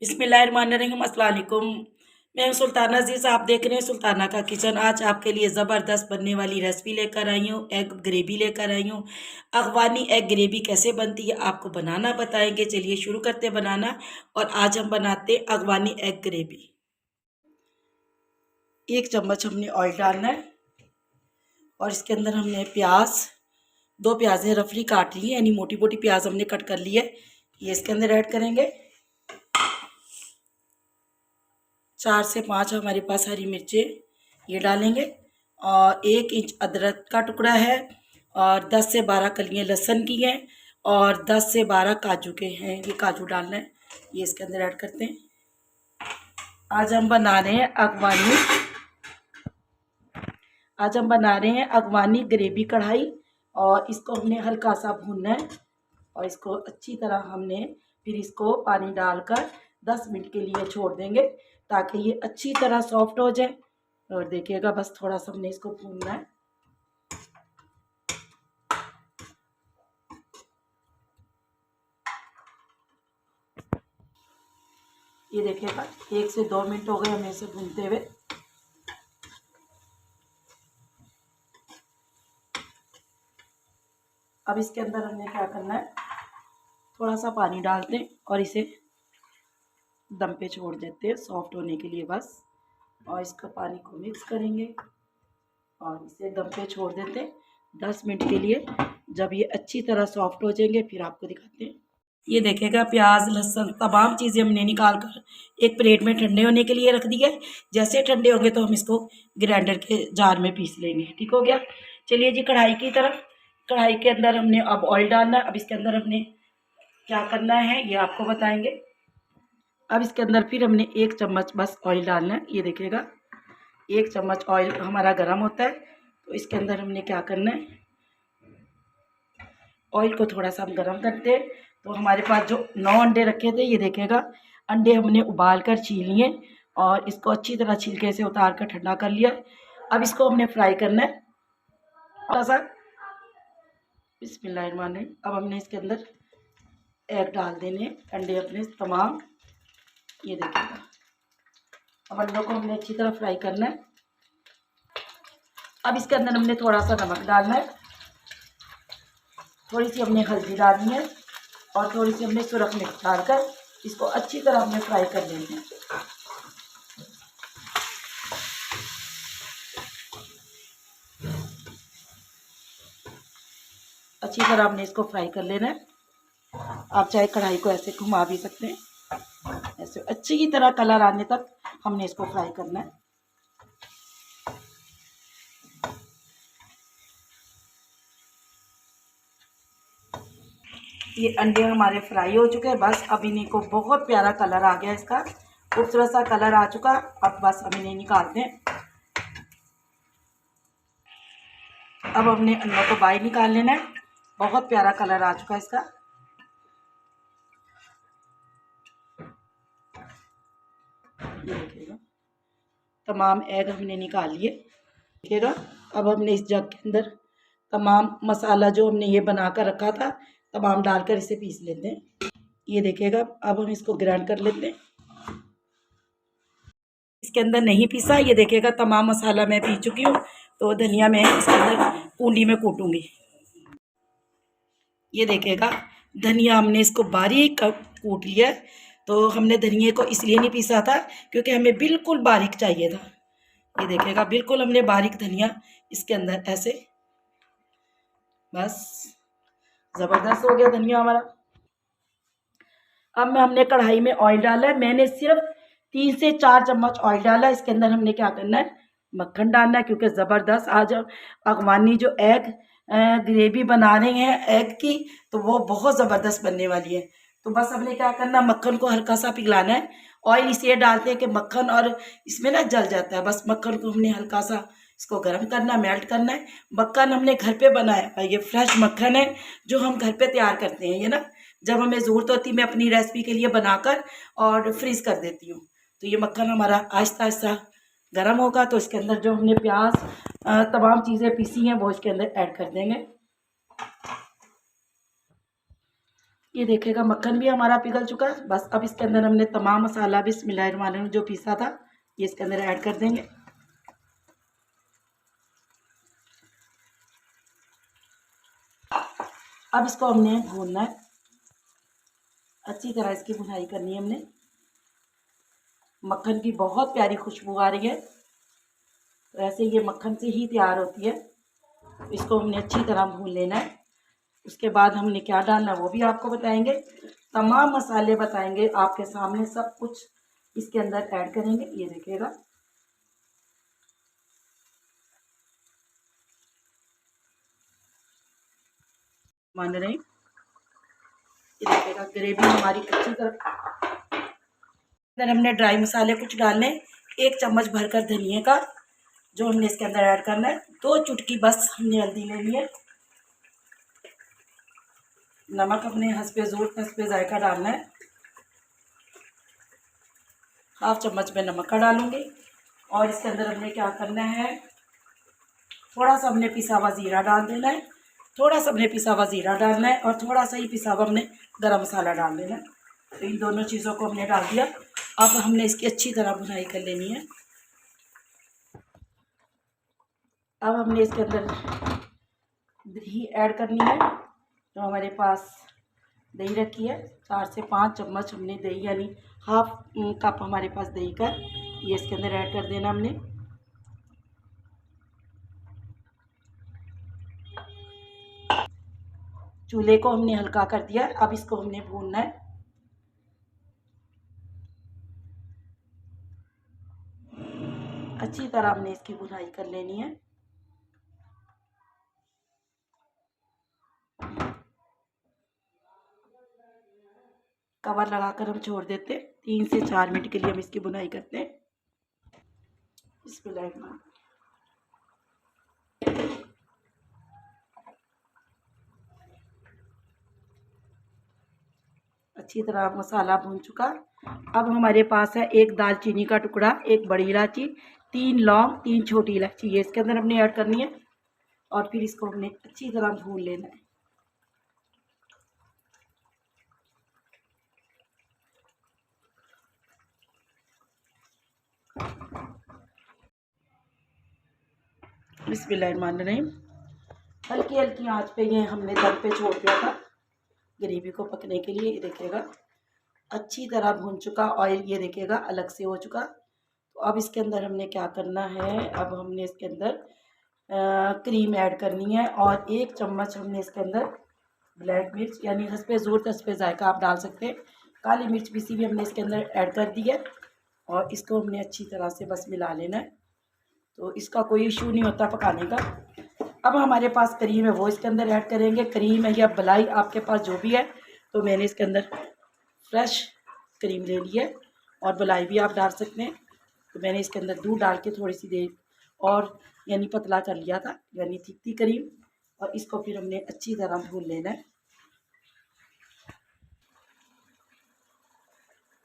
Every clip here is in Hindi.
बिस्मिल्लाहिर्रहमानिर्रहीम, अस्सलाम वालेकुम। मैं हूं सुल्ताना अज़ीज़, आप देख रहे हैं सुल्ताना का किचन। आज आपके लिए ज़बरदस्त बनने वाली रेसिपी लेकर आई हूं, एग ग्रेवी लेकर आई हूं। अफ़गानी एग ग्रेवी कैसे बनती है आपको बनाना बताएंगे। चलिए शुरू करते हैं बनाना। और आज हम बनाते हैं अफ़गानी एग ग्रेवी। 1 चम्मच हमने ऑयल डालना है और इसके अंदर हमने प्याज, 2 प्याज़ें रफली काट ली है, यानी मोटी मोटी प्याज हमने कट कर ली है, ये इसके अंदर ऐड करेंगे। 4 से 5 हमारे पास हरी मिर्चें ये डालेंगे और 1 इंच अदरक का टुकड़ा है और 10 से 12 कलियां लहसुन की हैं और 10 से 12 काजू के हैं, ये काजू डालना है, ये इसके अंदर ऐड करते हैं। आज हम बना रहे हैं अफ़गानी ग्रेवी कढ़ाई, और इसको हमने हल्का सा भूनना है और इसको अच्छी तरह हमने फिर इसको पानी डालकर 10 मिनट के लिए छोड़ देंगे ताकि ये अच्छी तरह सॉफ्ट हो जाए। और देखिएगा बस थोड़ा सा हमने इसको भूनना है। ये देखिएगा 1 से 2 मिनट हो गए हमें इसे भूनते हुए। अब इसके अंदर हमने क्या करना है, थोड़ा सा पानी डालते हैं और इसे दम पे छोड़ देते हैं सॉफ्ट होने के लिए बस। और इसका पानी को मिक्स करेंगे और इसे दम पे छोड़ देते हैं 10 मिनट के लिए। जब ये अच्छी तरह सॉफ्ट हो जाएंगे फिर आपको दिखाते हैं। ये देखेगा प्याज लहसुन तमाम चीज़ें हमने निकाल कर एक प्लेट में ठंडे होने के लिए रख दिया है। जैसे ठंडे होंगे तो हम इसको ग्राइंडर के जार में पीस लेंगे। ठीक हो गया। चलिए जी कढ़ाई की तरफ। कढ़ाई के अंदर हमने अब ऑयल डालना है। अब इसके अंदर हमने क्या करना है ये आपको बताएंगे। अब इसके अंदर फिर हमने 1 चम्मच बस ऑयल डालना है। ये देखिएगा 1 चम्मच ऑयल हमारा गर्म होता है तो इसके अंदर हमने क्या करना है, ऑयल को थोड़ा सा हम गर्म करते हैं। तो हमारे पास जो 9 अंडे रखे थे, ये देखिएगा अंडे हमने उबाल कर छील लिए और इसको अच्छी तरह छिलके से उतार कर ठंडा कर लिया। अब इसको हमने फ्राई करना है थोड़ा सा। बिस्मिल्लाहिर्रहमानिर्रहीम। अब हमने इसके अंदर एग डाल देने अंडे अपने तमाम। ये देखिएगा अब अंडों को हमने अच्छी तरह फ्राई करना है। अब इसके अंदर हमने थोड़ा सा नमक डालना है, थोड़ी सी हमने हल्दी डालनी है और थोड़ी सी हमने सुरख मिर्च डालकर इसको अच्छी तरह हमने फ्राई कर लेना है। अच्छी तरह हमने इसको फ्राई कर लेना है। आप चाहे कढ़ाई को ऐसे घुमा भी सकते हैं, ऐसे अच्छी तरह कलर आने तक हमने इसको फ्राई करना है। ये अंडे हमारे फ्राई हो चुके हैं। बस अब इन्हीं को बहुत प्यारा कलर आ गया, इसका खूबसूरत सा कलर आ चुका। अब बस हम इन्हें निकालते हैं। अब हमने अंडों को बाहर निकाल लेना है। बहुत प्यारा कलर आ चुका है इसका। ये देखिएगा तमाम एग हमने निकाल लिए। देखिएगा अब हमने इस जग के अंदर तमाम मसाला जो हमने ये बना कर रखा था तमाम डालकर इसे पीस लेते हैं। ये देखिएगा अब हम इसको ग्राइंड कर लेते हैं। इसके अंदर नहीं पीसा, ये देखिएगा तमाम मसाला मैं पी चुकी हूँ। तो धनिया मैं इसके अंदर कूंडी में कूटूंगी। ये देखिएगा धनिया हमने इसको बारीक कूट लिया है। तो हमने धनिया को इसलिए नहीं पीसा था क्योंकि हमें बिल्कुल बारीक चाहिए था। ये देखिएगा बिल्कुल हमने बारीक धनिया इसके अंदर ऐसे, बस ज़बरदस्त हो गया धनिया हमारा। अब में हमने कढ़ाई में ऑयल डाला है। मैंने सिर्फ 3 से 4 चम्मच ऑयल डाला है। इसके अंदर हमने क्या करना है, मक्खन डालना है क्योंकि ज़बरदस्त आज अफ़गानी जो एग ग्रेवी बना रहे हैं एग की, तो वो बहुत ज़बरदस्त बनने वाली है। तो बस हमने क्या करना, मक्खन को हल्का सा पिघलाना है। ऑयल इसलिए डालते हैं कि मक्खन और इसमें ना जल जाता है। बस मक्खन को हमने हल्का सा इसको गर्म करना, मेल्ट करना है। मक्खन हमने घर पे बनाया है, ये फ्रेश मक्खन है जो हम घर पे तैयार करते हैं। ये ना जब हमें ज़रूरत होती है मैं अपनी रेसिपी के लिए बनाकर और फ्रीज़ कर देती हूँ। तो ये मक्खन हमारा आहिस्ता आहिस्ता गर्म होगा तो इसके अंदर जो हमने प्याज तमाम चीज़ें पीसी हैं वो इसके अंदर ऐड कर देंगे। ये देखिएगा मक्खन भी हमारा पिघल चुका है। बस अब इसके अंदर हमने तमाम मसाला बिस्मिल्लाहिर्रहमानिर्रहीम जो पीसा था ये इसके अंदर ऐड कर देंगे। अब इसको हमने भूनना है, अच्छी तरह इसकी भुनाई करनी है हमने। मक्खन की बहुत प्यारी खुशबू आ रही है, तो ऐसे ये मक्खन से ही तैयार होती है। इसको हमने अच्छी तरह भून लेना है। उसके बाद हमने क्या डालना है वो भी आपको बताएंगे, तमाम मसाले बताएंगे आपके सामने, सब कुछ इसके अंदर ऐड करेंगे। ये देखिएगा मान रहे, ये देखिएगा ग्रेवी हमारी अच्छी तरह। फिर हमने ड्राई मसाले कुछ डालने, 1 चम्मच भरकर धनिए का जो हमने इसके अंदर ऐड करना है। 2 चुटकी बस हमने हल्दी लेनी है। नमक अपने हस्बे ज़ोर हस्बे जायका डालना है। 1/2 चम्मच में नमक का डालूंगी। और इसके अंदर हमने क्या करना है, थोड़ा सा हमने पिसा हुआ ज़ीरा डाल देना है। थोड़ा सा हमने पिसा हुआ ज़ीरा डालना है और थोड़ा सा ही पिसा हुआ हमने गरम मसाला डाल देना है। तो इन दोनों चीज़ों को हमने डाल दिया। अब हमने इसकी अच्छी तरह भुनाई कर लेनी है। अब हमने इसके अंदर दही ऐड करनी है। तो हमारे पास दही रखी है, 4 से 5 चम्मच हमने दही, यानी 1/2 कप हमारे पास दही का, ये इसके अंदर ऐड कर देना हमने। चूल्हे को हमने हल्का कर दिया। अब इसको हमने भूनना है। अच्छी तरह हमने इसकी भुनाई कर लेनी है। कवर लगाकर हम छोड़ देते हैं, 3 से 4 मिनट के लिए हम इसकी भुनाई करते हैं। बिस्मिल्लाह। अच्छी तरह मसाला भून चुका। अब हमारे पास है 1 दालचीनी का टुकड़ा, 1 बड़ी इलायची, 3 लौंग, 3 छोटी इलायची, ये इसके अंदर हमने ऐड करनी है। और फिर इसको हमने अच्छी तरह भून लेना है। बिस्मिल्लाहिर्रहमानिर्रहीम। हल्की हल्की आंच पे ये हमने दम पे छोड़ दिया था ग्रेवी को पकने के लिए। ये देखिएगा अच्छी तरह भून चुका, ऑयल ये देखिएगा अलग से हो चुका। तो अब इसके अंदर हमने क्या करना है, अब हमने इसके अंदर क्रीम ऐड करनी है। और 1 चम्मच हमने इसके अंदर ब्लैक मिर्च, यानी हस्बे ज़ोर तस्बे जायका आप डाल सकते हैं, काली मिर्च पीसी भी हमने इसके अंदर ऐड कर दी है। और इसको हमने अच्छी तरह से बस मिला लेना है। तो इसका कोई इशू नहीं होता पकाने का। अब हमारे पास क्रीम है वो इसके अंदर ऐड करेंगे। क्रीम है या मलाई आपके पास जो भी है, तो मैंने इसके अंदर फ्रेश क्रीम ले ली है, और मलाई भी आप डाल सकते हैं। तो मैंने इसके अंदर दूध डाल के थोड़ी सी देर और यानी पतला कर लिया था, यानी थिक थी क्रीम। और इसको फिर हमने अच्छी तरह भून लेना है।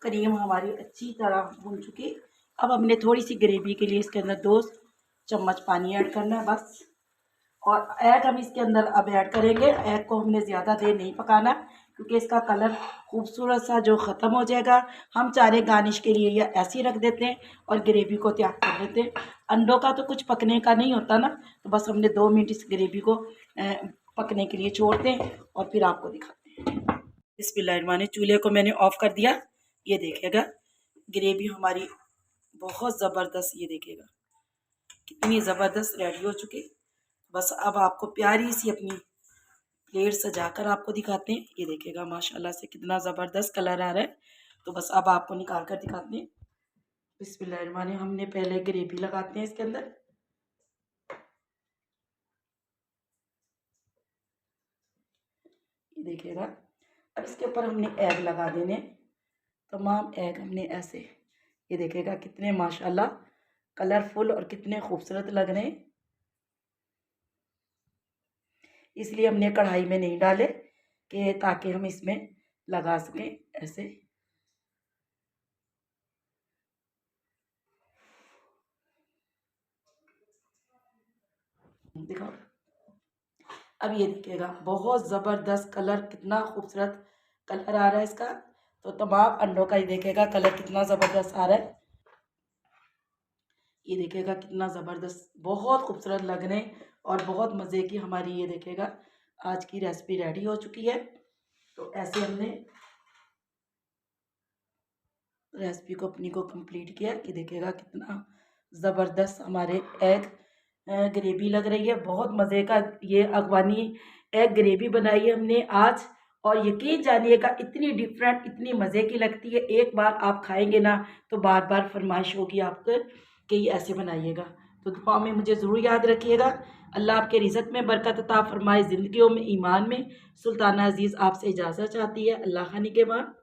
क्रीम हमारी अच्छी तरह भून चुकी। अब हमने थोड़ी सी ग्रेवी के लिए इसके अंदर 2 चम्मच पानी ऐड करना है बस। और एग हम इसके अंदर अब ऐड करेंगे। एग को हमने ज़्यादा देर नहीं पकाना, क्योंकि इसका कलर खूबसूरत सा जो ख़त्म हो जाएगा। हम चारे गार्निश के लिए या ऐसे ही रख देते हैं और ग्रेवी को तैयार कर देते हैं। अंडों का तो कुछ पकने का नहीं होता ना, तो बस हमने 2 मिनट इस ग्रेवी को पकने के लिए छोड़ते हैं और फिर आपको दिखाते हैं। बिस्मिल्लाहिर्रहमानिर्रहीम। चूल्हे को मैंने ऑफ़ कर दिया। ये देखिएगा ग्रेवी हमारी बहुत ज़बरदस्त, ये देखिएगा कितनी ज़बरदस्त रेडी हो चुकी। बस अब आपको प्यारी सी अपनी प्लेट सजाकर आपको दिखाते हैं। ये देखिएगा माशाल्लाह से कितना ज़बरदस्त कलर आ रहा है। तो बस अब आपको निकाल कर दिखाते हैं। बिस्मिल्लाहिर्रहमानिर्रहीम। हमने पहले ग्रेवी लगाते हैं इसके अंदर। ये देखिएगा अब इसके ऊपर हमने एग लगा देने, तमाम एग हमने ऐसे, ये देखिएगा कितने माशाल्लाह कलरफुल और कितने खूबसूरत लग रहे हैं। इसलिए हमने कढ़ाई में नहीं डाले कि ताकि हम इसमें लगा सकें ऐसे। दिखाओ। अब ये देखिएगा बहुत ज़बरदस्त कलर, कितना खूबसूरत कलर आ रहा है इसका। तो तमाम अंडों का ये देखेगा कलर कितना ज़बरदस्त आ रहा है। ये देखेगा कितना ज़बरदस्त, बहुत खूबसूरत लगने और बहुत मज़े की हमारी ये देखेगा आज की रेसिपी रेडी हो चुकी है। तो ऐसे हमने रेसिपी को अपनी को कंप्लीट किया कि देखेगा कितना ज़बरदस्त हमारे एग ग्रेवी लग रही है। बहुत मज़े का ये अगवानी एग ग्रेवी बनाई है हमने आज, और यकीन जानिएगा इतनी डिफरेंट, इतनी मज़े की लगती है। एक बार आप खाएंगे ना तो बार बार फरमाइश होगी आपको कि ये ऐसे बनाइएगा। तो दुआ में मुझे ज़रूर याद रखिएगा। अल्लाह आपके रिज़्क़ में बरकत अता फरमाए, ज़िंदगियों में ईमान में। सुल्ताना अज़ीज़ आपसे इजाज़त चाहती है। अल्लाह खानी के बाद।